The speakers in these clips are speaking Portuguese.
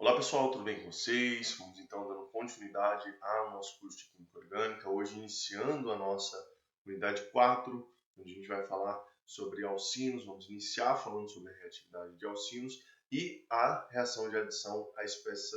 Olá pessoal, tudo bem com vocês? Vamos então dando continuidade ao nosso curso de Química Orgânica, hoje iniciando a nossa unidade 4, onde a gente vai falar sobre alcinos. Vamos iniciar falando sobre a reatividade de alcinos e a reação de adição a espécies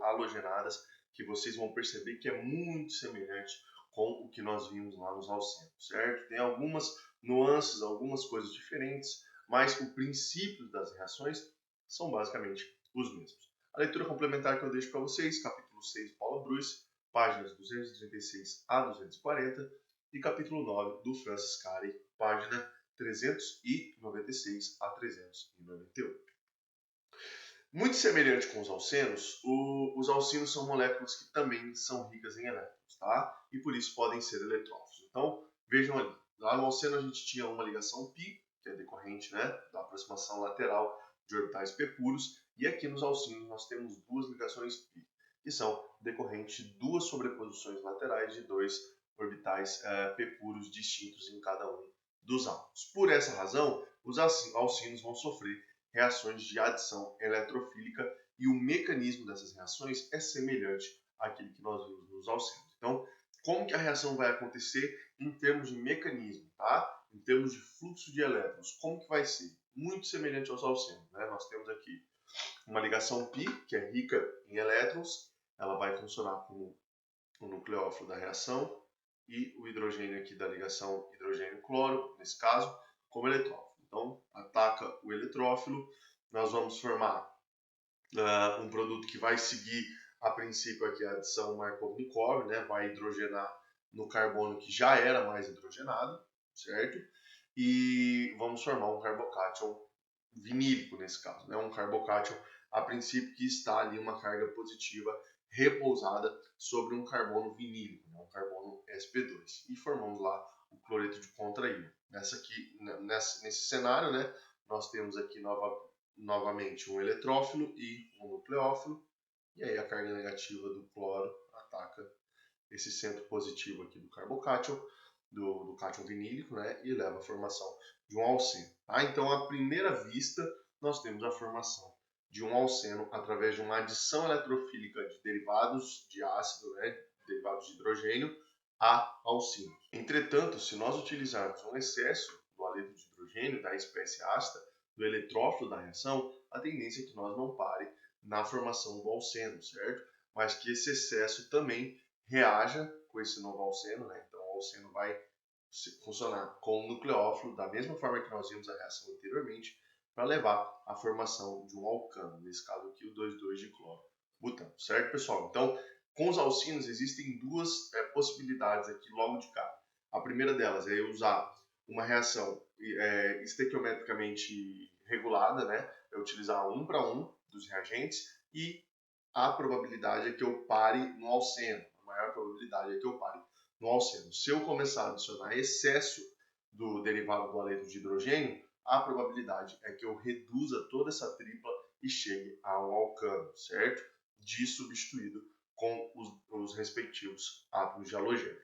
halogenadas, que vocês vão perceber que é muito semelhante com o que nós vimos lá nos alcenos, certo? Tem algumas nuances, algumas coisas diferentes, mas o princípio das reações são basicamente os mesmos. A leitura complementar que eu deixo para vocês, capítulo 6, Paula Bruce, páginas 236 a 240, e capítulo 9 do Francis Carey, página 396 a 398. Muito semelhante com os alcenos, os alcinos são moléculas que também são ricas em elétrons, tá? E por isso podem ser eletrófilos. Então, vejam ali, lá no alceno a gente tinha uma ligação π, que é decorrente, né, da aproximação lateral de orbitais p puros, e aqui nos alcinos nós temos duas ligações π, que são decorrentes de duas sobreposições laterais de dois orbitais p puros distintos em cada um dos átomos. Por essa razão, os alcinos vão sofrer reações de adição eletrofílica e o mecanismo dessas reações é semelhante àquele que nós vimos nos alcenos. Então, como que a reação vai acontecer em termos de mecanismo, tá? Em termos de fluxo de elétrons, como que vai ser? Muito semelhante aos alcenos, né? Nós temos aqui uma ligação π, que é rica em elétrons, ela vai funcionar como o nucleófilo da reação e o hidrogênio aqui da ligação hidrogênio-cloro, nesse caso, como eletrófilo. Então, ataca o eletrófilo, nós vamos formar um produto que vai seguir, a princípio, aqui a adição Markov-Nikov, né? Vai hidrogenar no carbono que já era mais hidrogenado, certo? E vamos formar um carbocátion vinílico nesse caso, né? Um carbocátion, a princípio, que está ali uma carga positiva repousada sobre um carbono vinílico, né? Um carbono sp2. E formamos lá o cloreto de contraíon. Nesse cenário, né, nós temos aqui novamente um eletrófilo e um nucleófilo, e aí a carga negativa do cloro ataca esse centro positivo aqui do carbocátion, do cátion vinílico, né, e leva à formação de um alceno. Tá? Então, à primeira vista, nós temos a formação de um alceno através de uma adição eletrofílica de derivados de ácido, né, derivados de hidrogênio, a alcino. Entretanto, se nós utilizarmos um excesso do haleto de hidrogênio da espécie ácida, do eletrófilo da reação, a tendência é que nós não pare na formação do alceno, certo? Mas que esse excesso também reaja com esse novo alceno, né? Então o alceno vai funcionar com o nucleófilo da mesma forma que nós vimos a reação anteriormente, para levar à formação de um alcano, nesse caso aqui o 2,2 de cloro butano, certo, pessoal? Então, com os alcinos existem duas possibilidades aqui logo de cara. A primeira delas é usar uma reação estequiometricamente regulada, né? É utilizar 1 para 1 dos reagentes, e a probabilidade é que eu pare no alceno. A maior probabilidade é que eu pare no alceno. Se eu começar a adicionar excesso do derivado do haleto de hidrogênio, a probabilidade é que eu reduza toda essa tripla e chegue a um alcano, certo? Substituído com os respectivos átomos de halogênio.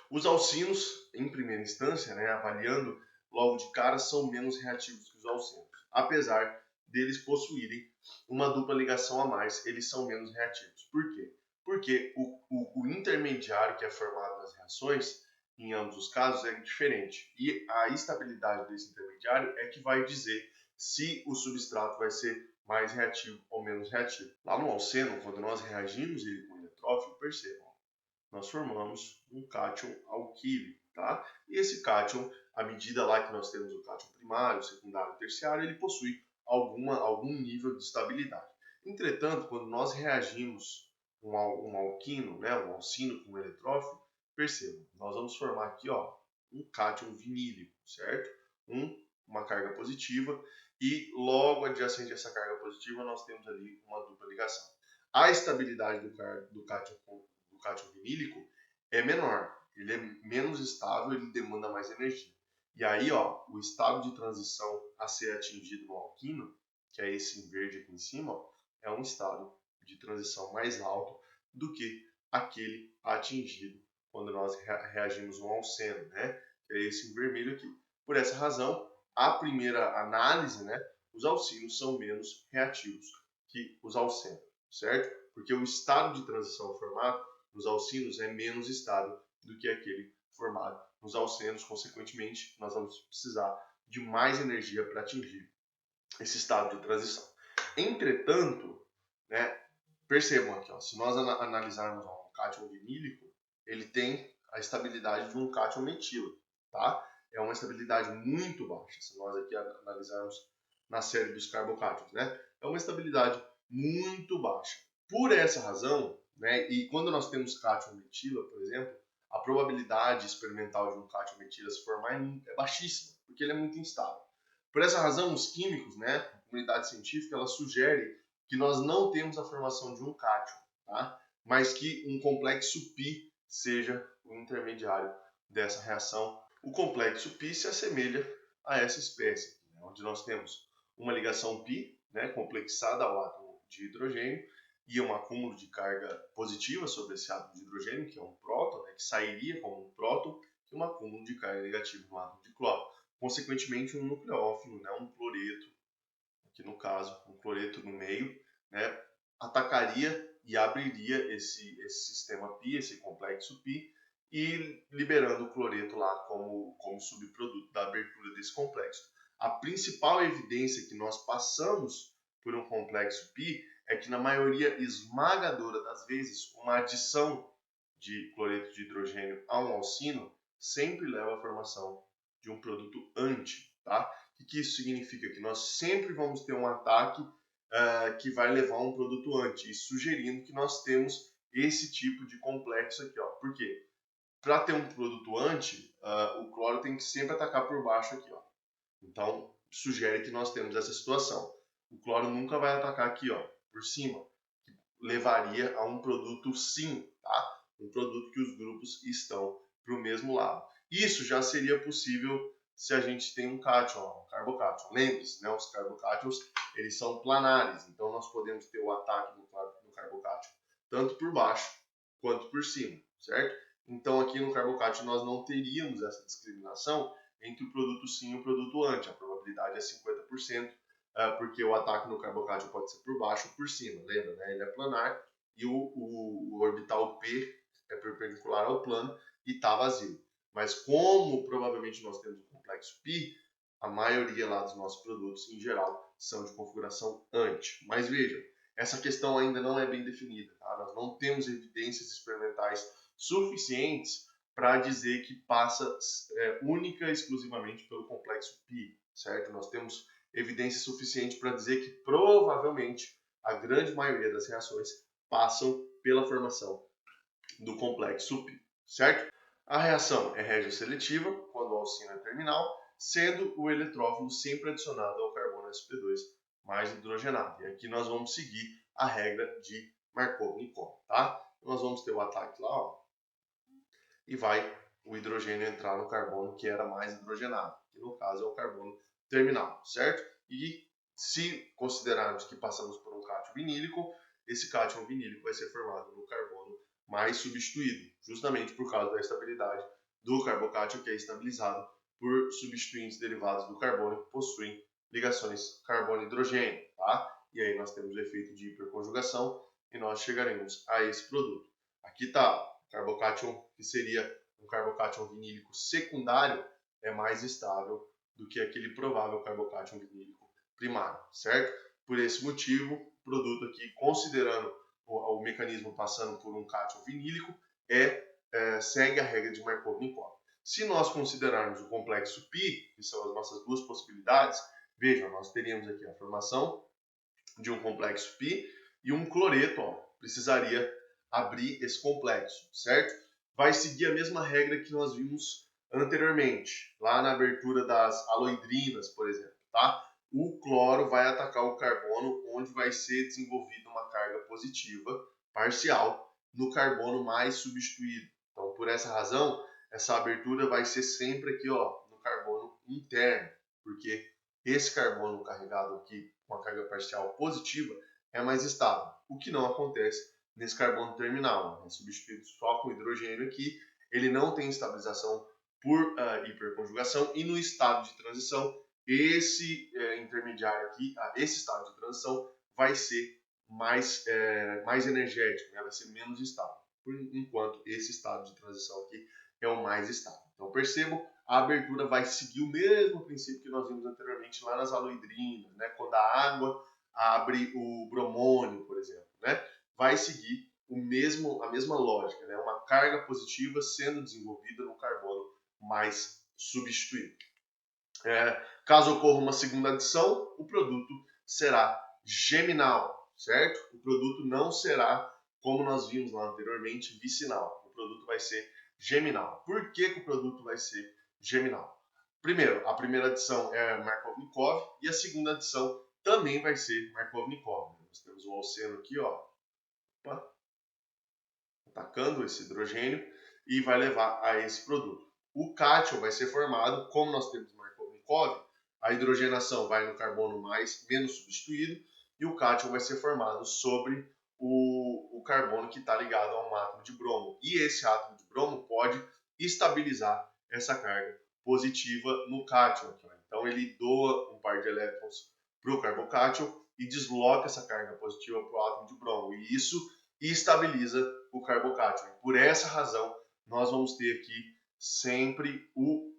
Os alcinos, em primeira instância, né, avaliando logo de cara, são menos reativos que os alcenos. Apesar deles possuírem uma dupla ligação a mais, eles são menos reativos. Por quê? Porque o intermediário que é formado nas reações, em ambos os casos, é diferente. E a estabilidade desse intermediário é que vai dizer se o substrato vai ser mais reativo ou menos reativo. Lá no alceno, quando nós reagimos ele com eletrófilo, percebam, nós formamos um cátion alquílico, tá? E esse cátion, à medida lá que nós temos o cátion primário, secundário e terciário, ele possui algum nível de estabilidade. Entretanto, quando nós reagimos um alquino, né, um alcino com um eletrófilo, percebam, nós vamos formar aqui, ó, um cátion vinílico, certo? Uma carga positiva, e logo adjacente a essa carga positiva nós temos ali uma dupla ligação. A estabilidade do cátion vinílico é menor, ele é menos estável, ele demanda mais energia. E aí, ó, o estado de transição a ser atingido no alquino, que é esse em verde aqui em cima, ó, é um estado de transição mais alto do que aquele atingido quando nós reagimos no alceno, né? Que é esse em vermelho aqui. Por essa razão, a primeira análise, né, os alcinos são menos reativos que os alcenos, certo? Porque o estado de transição formado nos alcinos é menos estável do que aquele formado nos alcenos. Consequentemente, nós vamos precisar de mais energia para atingir esse estado de transição. Entretanto, né, percebam aqui, ó, se nós analisarmos um cátion vinílico, ele tem a estabilidade de um cátion metilo, tá? É uma estabilidade muito baixa, se nós aqui analisarmos na série dos carbocátions, né? É uma estabilidade muito baixa. Por essa razão, né, e quando nós temos cátion metila, por exemplo, a probabilidade experimental de um cátion metila se formar é baixíssima, porque ele é muito instável. Por essa razão, os químicos, né, a comunidade científica, ela sugere que nós não temos a formação de um cátion, tá? Mas que um complexo π seja o intermediário dessa reação. O complexo π se assemelha a essa espécie, né, onde nós temos uma ligação π, né, complexada ao átomo de hidrogênio, e um acúmulo de carga positiva sobre esse átomo de hidrogênio, que é um próton, né, que sairia como um próton, e um acúmulo de carga negativa no átomo de cloro. Consequentemente, um nucleófilo, né, um cloreto, aqui no caso, um cloreto no meio, né, atacaria e abriria esse sistema π, esse complexo π, e liberando o cloreto lá como subproduto da abertura desse complexo. A principal evidência que nós passamos por um complexo π é que na maioria esmagadora das vezes uma adição de cloreto de hidrogênio a um alcino sempre leva à formação de um produto anti, tá? O que isso significa? Que nós sempre vamos ter um ataque que vai levar a um produto anti, sugerindo que nós temos esse tipo de complexo aqui, ó. Por quê? Para ter um produto anti, o cloro tem que sempre atacar por baixo aqui, ó. Então, sugere que nós temos essa situação. O cloro nunca vai atacar aqui, ó, por cima, que levaria a um produto sim, tá? Um produto que os grupos estão para o mesmo lado. Isso já seria possível se a gente tem um cátion, um carbocátion. Lembre-se, né, os carbocátions, eles são planares, então nós podemos ter o ataque no carbocátion tanto por baixo quanto por cima, certo? Então aqui no carbocátion nós não teríamos essa discriminação entre o produto sim e o produto anti. A probabilidade é 50%, porque o ataque no carbocátion pode ser por baixo ou por cima. Lembra, né? Ele é planar e o orbital P é perpendicular ao plano e está vazio. Mas como provavelmente nós temos um complexo π, a maioria lá dos nossos produtos, em geral, são de configuração anti. Mas vejam, essa questão ainda não é bem definida. Tá? Nós não temos evidências experimentais suficientes para dizer que passa única e exclusivamente pelo complexo π, certo? Nós temos evidência suficiente para dizer que provavelmente a grande maioria das reações passam pela formação do complexo π, certo? A reação é regioseletiva quando o alcino é terminal, sendo o eletrófilo sempre adicionado ao carbono sp2 mais hidrogenado. E aqui nós vamos seguir a regra de Markovnikov, tá? Nós vamos ter o ataque lá, ó, e vai o hidrogênio entrar no carbono que era mais hidrogenado, que no caso é o carbono terminal, certo? E se considerarmos que passamos por um cátion vinílico, esse cátion vinílico vai ser formado no carbono mais substituído, justamente por causa da estabilidade do carbocátion, que é estabilizado por substituintes derivados do carbono que possuem ligações carbono-hidrogênio, tá? E aí nós temos o efeito de hiperconjugação e nós chegaremos a esse produto. Aqui está o carbocátion, que seria um carbocátion vinílico secundário, é mais estável do que aquele provável carbocátion vinílico primário, certo? Por esse motivo, o produto aqui, considerando o mecanismo passando por um cátion vinílico, segue a regra de Markovnikov. Se nós considerarmos o complexo π, que são as nossas duas possibilidades, vejam, nós teríamos aqui a formação de um complexo π e um cloreto, ó, precisaria abrir esse complexo, certo? Vai seguir a mesma regra que nós vimos anteriormente, lá na abertura das aloidrinas, por exemplo, tá? O cloro vai atacar o carbono, onde vai ser desenvolvida uma carga positiva parcial no carbono mais substituído. Então, por essa razão, essa abertura vai ser sempre aqui, ó, no carbono interno, porque esse carbono carregado aqui com a carga parcial positiva é mais estável, o que não acontece nesse carbono terminal, né? Substituído só com hidrogênio aqui, ele não tem estabilização por hiperconjugação e no estado de transição, esse intermediário aqui, esse estado de transição vai ser mais energético, né? Vai ser menos estável. Enquanto esse estado de transição aqui é o mais estável. Então percebam, a abertura vai seguir o mesmo princípio que nós vimos anteriormente lá nas aloidrinas, né? Quando a água abre o bromônio, por exemplo, né? Vai seguir a mesma lógica, né? Uma carga positiva sendo desenvolvida no carbono mais substituído. Caso ocorra uma segunda adição, o produto será geminal, certo? O produto não será, como nós vimos lá anteriormente, vicinal. O produto vai ser geminal. Por que o produto vai ser geminal? Primeiro, a primeira adição é Markovnikov e a segunda adição também vai ser Markovnikov. Nós temos o alceno aqui, ó, atacando esse hidrogênio e vai levar a esse produto. O cátion vai ser formado, como nós temos Markovnikov, a hidrogenação vai no carbono menos substituído e o cátion vai ser formado sobre o carbono que está ligado a um átomo de bromo. E esse átomo de bromo pode estabilizar essa carga positiva no cátion. Então ele doa um par de elétrons para o carbocátion e desloca essa carga positiva para o átomo de bromo. E isso estabiliza o carbocátion. Por essa razão, nós vamos ter aqui sempre o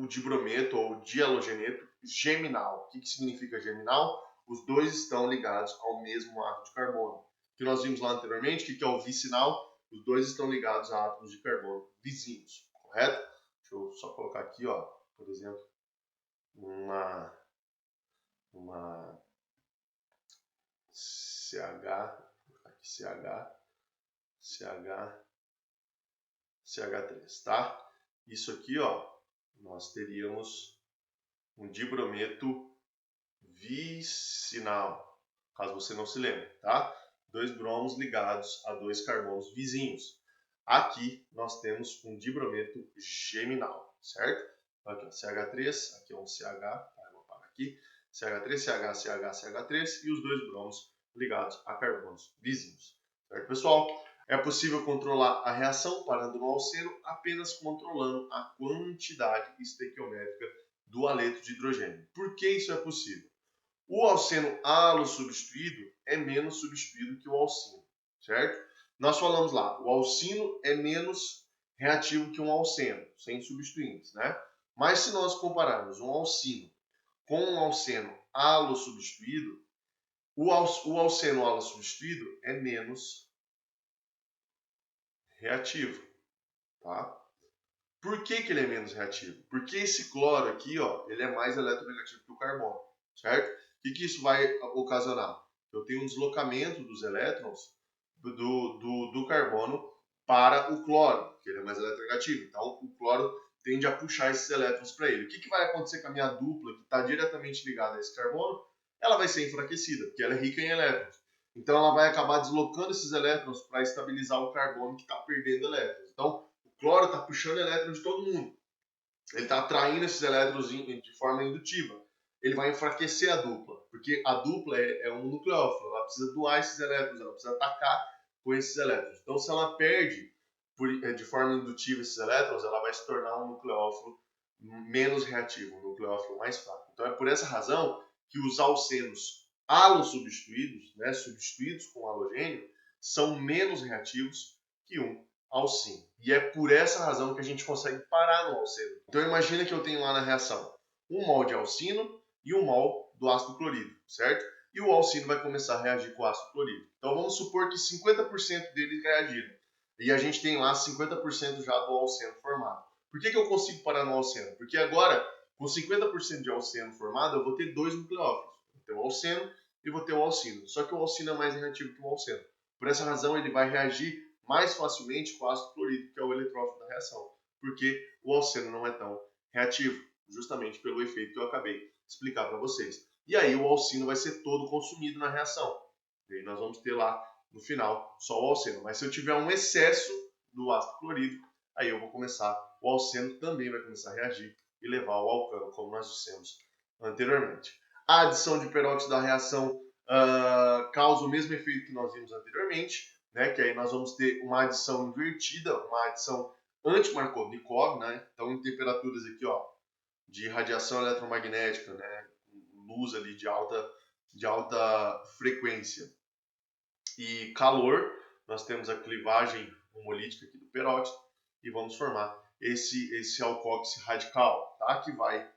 dibrometo ou dialogeneto geminal. O que significa geminal? Os dois estão ligados ao mesmo átomo de carbono. O que nós vimos lá anteriormente, o que é o vicinal? Os dois estão ligados a átomos de carbono vizinhos, correto? Deixa eu só colocar aqui, ó, por exemplo, uma CH3, tá? Isso aqui, ó, nós teríamos um dibrometo vicinal, caso você não se lembre, tá? Dois bromos ligados a dois carbonos vizinhos. Aqui nós temos um dibrometo geminal, certo? Aqui, ó, CH3, aqui é um CH, tá? Vou parar aqui. CH3, CH, CH, CH3 e os dois bromos ligados a carbonos vizinhos. Certo, pessoal? É possível controlar a reação parando no alceno apenas controlando a quantidade estequiométrica do haleto de hidrogênio. Por que isso é possível? O alceno halo substituído é menos substituído que o alcino, certo? Nós falamos lá, o alcino é menos reativo que um alceno, sem substituintes, né? Mas se nós compararmos um alcino com um alceno halo substituído, o alceno halo substituído é menos reativo, tá? Por que ele é menos reativo? Porque esse cloro aqui, ó, ele é mais eletronegativo que o carbono, certo? O que isso vai ocasionar? Eu tenho um deslocamento dos elétrons do carbono para o cloro, que ele é mais eletronegativo. Então, o cloro tende a puxar esses elétrons para ele. O que vai acontecer com a minha dupla, que está diretamente ligada a esse carbono? Ela vai ser enfraquecida, porque ela é rica em elétrons. Então, ela vai acabar deslocando esses elétrons para estabilizar o carbono que está perdendo elétrons. Então, o cloro está puxando elétrons de todo mundo. Ele está atraindo esses elétrons de forma indutiva. Ele vai enfraquecer a dupla, porque a dupla é um nucleófilo, ela precisa doar esses elétrons, ela precisa atacar com esses elétrons. Então, se ela perde de forma indutiva esses elétrons, ela vai se tornar um nucleófilo menos reativo, um nucleófilo mais fraco. Então, é por essa razão que os alcenos halosubstituídos, né, substituídos com halogênio, são menos reativos que um alcino. E é por essa razão que a gente consegue parar no alceno. Então imagina que eu tenho lá na reação um mol de alcino e um mol do ácido clorídrico, certo? E o alcino vai começar a reagir com o ácido clorídrico. Então vamos supor que 50% deles reagiram. E a gente tem lá 50% já do alceno formado. Por que eu consigo parar no alceno? Porque agora, com 50% de alceno formado, eu vou ter dois nucleófilos. Vou ter o alceno e vou ter o alcino. Só que o alcino é mais reativo que o alceno. Por essa razão, ele vai reagir mais facilmente com o ácido clorídrico, que é o eletrófilo da reação, porque o alceno não é tão reativo, justamente pelo efeito que eu acabei de explicar para vocês. E aí o alcino vai ser todo consumido na reação. E aí nós vamos ter lá, no final, só o alceno. Mas se eu tiver um excesso do ácido clorídrico, aí eu vou começar, o alceno também vai começar a reagir e levar ao alcano, como nós dissemos anteriormente. A adição de peróxido da reação causa o mesmo efeito que nós vimos anteriormente, né? Que aí nós vamos ter uma adição invertida, uma adição anti-Markovnikov, né? Então, em temperaturas aqui, ó, de radiação eletromagnética, né? Luz ali de alta frequência. e calor, nós temos a clivagem homolítica aqui do peróxido e vamos formar esse alcoxi radical, tá? Que vai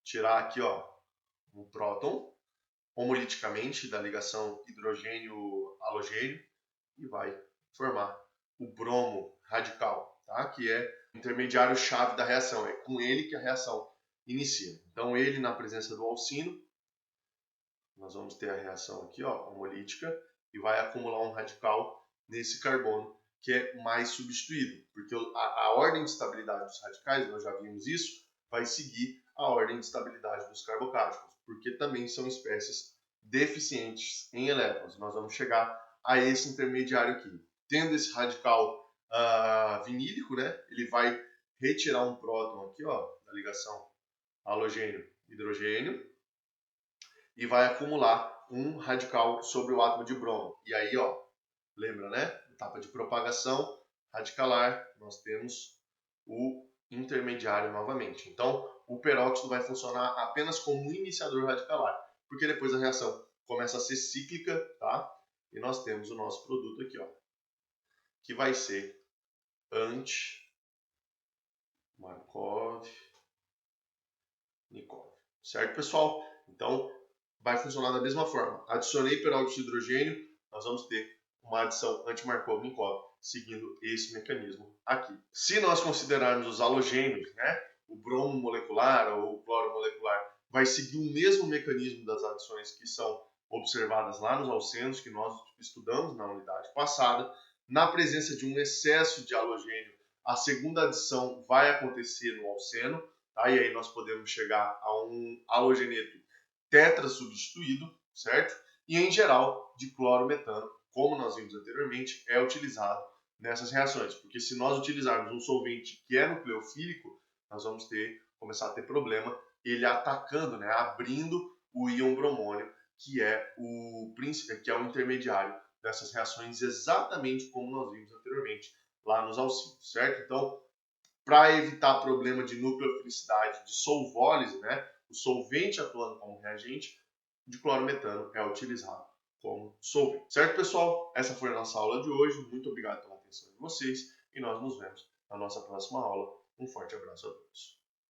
tirar aqui, ó, um próton homoliticamente da ligação hidrogênio-halogênio e vai formar o bromo radical, tá? Que é o intermediário chave da reação, é com ele que a reação inicia. Então ele, na presença do alcino, nós vamos ter a reação aqui, ó, homolítica, e vai acumular um radical nesse carbono que é mais substituído, porque a ordem de estabilidade dos radicais, nós já vimos isso, vai seguir a ordem de estabilidade dos carbocáticos, porque também são espécies deficientes em elétrons. Nós vamos chegar a esse intermediário aqui. Tendo esse radical vinílico, né, ele vai retirar um próton aqui, ó, da ligação halogênio-hidrogênio, e vai acumular um radical sobre o átomo de bromo. E aí, ó, lembra, né? Etapa de propagação radicalar, nós temos o intermediário novamente. Então, o peróxido vai funcionar apenas como um iniciador radicalar, porque depois a reação começa a ser cíclica, tá? E nós temos o nosso produto aqui, ó, que vai ser anti-Markov-Nikov. Certo, pessoal? Então, vai funcionar da mesma forma. Adicionei peróxido de hidrogênio, nós vamos ter uma adição anti-Markov-Nikov, seguindo esse mecanismo aqui. Se nós considerarmos os halogênios, né, o bromo molecular ou o cloro molecular, vai seguir o mesmo mecanismo das adições que são observadas lá nos alcenos, que nós estudamos na unidade passada. Na presença de um excesso de halogênio, a segunda adição vai acontecer no alceno, tá? E aí nós podemos chegar a um halogeneto tetrasubstituído, certo? E em geral, de clorometano, como nós vimos anteriormente, é utilizado nessas reações, porque se nós utilizarmos um solvente que é nucleofílico, nós vamos começar a ter problema ele atacando, né, abrindo o íon bromônio, que é o intermediário dessas reações, exatamente como nós vimos anteriormente lá nos alcínios, certo? Então, para evitar problema de nucleofilicidade, de solvólise, né, o solvente atuando como reagente, de clorometano é utilizado como solvente. Certo, pessoal? Essa foi a nossa aula de hoje. Muito obrigado pela atenção de vocês e nós nos vemos na nossa próxima aula. Um forte abraço a todos.